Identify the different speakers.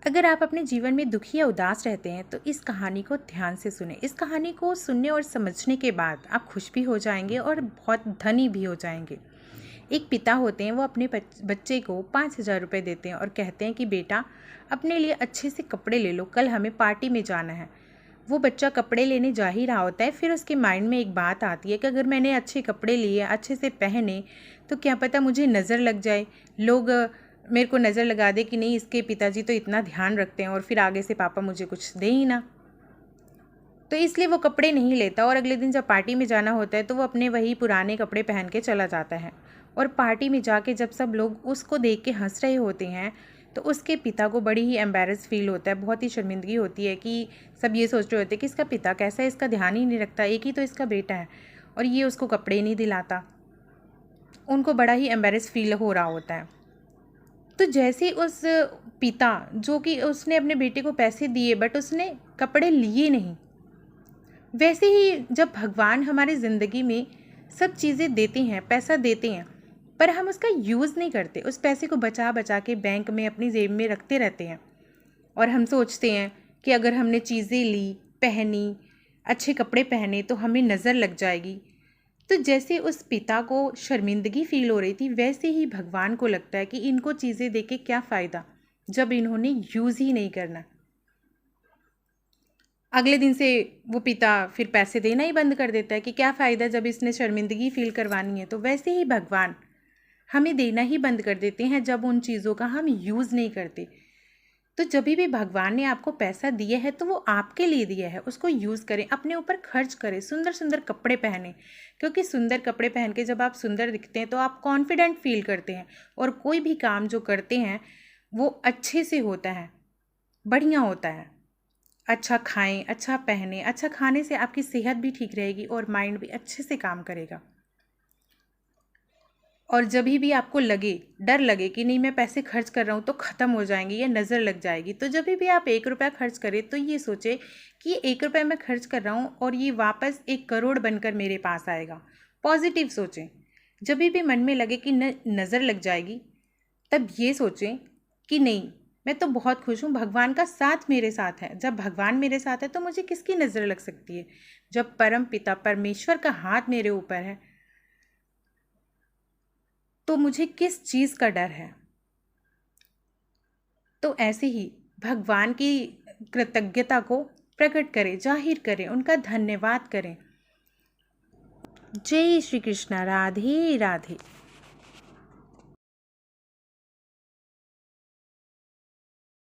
Speaker 1: अगर आप अपने जीवन में दुखी या उदास रहते हैं तो इस कहानी को ध्यान से सुनें। इस कहानी को सुनने और समझने के बाद आप खुश भी हो जाएंगे और बहुत धनी भी हो जाएंगे। एक पिता होते हैं, वो अपने बच्चे को 5,000 रुपये देते हैं और कहते हैं कि बेटा अपने लिए अच्छे से कपड़े ले लो, कल हमें पार्टी में जाना है। वो बच्चा कपड़े लेने जा ही रहा होता है, फिर उसके माइंड में एक बात आती है कि अगर मैंने अच्छे कपड़े लिए, अच्छे से पहने, तो क्या पता मुझे नज़र लग जाए, लोग मेरे को नज़र लगा दे कि नहीं इसके पिताजी तो इतना ध्यान रखते हैं और फिर आगे से पापा मुझे कुछ दे ही ना। तो इसलिए वो कपड़े नहीं लेता और अगले दिन जब पार्टी में जाना होता है तो वो अपने वही पुराने कपड़े पहन के चला जाता है। और पार्टी में जाके जब सब लोग उसको देख के हंस रहे होते हैं तो उसके पिता को बड़ी ही एम्बैरस फील होता है, बहुत ही शर्मिंदगी होती है कि सब ये सोच रहे होते हैं कि इसका पिता कैसा है, इसका ध्यान ही नहीं रखता, एक ही तो इसका बेटा है और ये उसको कपड़े नहीं दिलाता। उनको बड़ा ही एम्बैरस फील हो रहा होता है। तो जैसे उस पिता, जो कि उसने अपने बेटे को पैसे दिए बट उसने कपड़े लिए नहीं, वैसे ही जब भगवान हमारी ज़िंदगी में सब चीज़ें देते हैं, पैसा देते हैं, पर हम उसका यूज़ नहीं करते, उस पैसे को बचा बचा के बैंक में अपनी जेब में रखते रहते हैं और हम सोचते हैं कि अगर हमने चीज़ें ली, पहनी, अच्छे कपड़े पहने तो हमें नज़र लग जाएगी। तो जैसे उस पिता को शर्मिंदगी फील हो रही थी, वैसे ही भगवान को लगता है कि इनको चीज़ें दे के क्या फ़ायदा जब इन्होंने यूज़ ही नहीं करना। अगले दिन से वो पिता फिर पैसे देना ही बंद कर देता है कि क्या फ़ायदा जब इसने शर्मिंदगी फील करवानी है। तो वैसे ही भगवान हमें देना ही बंद कर देते हैं जब उन चीज़ों का हम यूज़ नहीं करते। तो जब भी भगवान ने आपको पैसा दिया है तो वो आपके लिए दिया है, उसको यूज़ करें, अपने ऊपर खर्च करें, सुंदर सुंदर कपड़े पहने, क्योंकि सुंदर कपड़े पहन के जब आप सुंदर दिखते हैं तो आप कॉन्फिडेंट फील करते हैं और कोई भी काम जो करते हैं वो अच्छे से होता है, बढ़िया होता है। अच्छा खाएं, अच्छा पहने, अच्छा खाने से आपकी सेहत भी ठीक रहेगी और माइंड भी अच्छे से काम करेगा। और जब भी आपको लगे, डर लगे कि नहीं मैं पैसे खर्च कर रहा हूँ तो ख़त्म हो जाएंगे या नज़र लग जाएगी, तो जब भी आप 1 रुपया खर्च करें तो ये सोचे कि ये 1 रुपया मैं खर्च कर रहा हूँ और ये वापस 1 करोड़ बनकर मेरे पास आएगा। पॉजिटिव सोचें। जब भी मन में लगे कि नज़र लग जाएगी, तब ये सोचें कि नहीं, मैं तो बहुत खुश हूँ, भगवान का साथ मेरे साथ है। जब भगवान मेरे साथ है तो मुझे किसकी नज़र लग सकती है। जब परम पिता परमेश्वर का हाथ मेरे ऊपर है तो मुझे किस चीज़ का डर है। तो ऐसे ही भगवान की कृतज्ञता को प्रकट करें, जाहिर करें, उनका धन्यवाद करें। जय श्री कृष्णा। राधे राधे।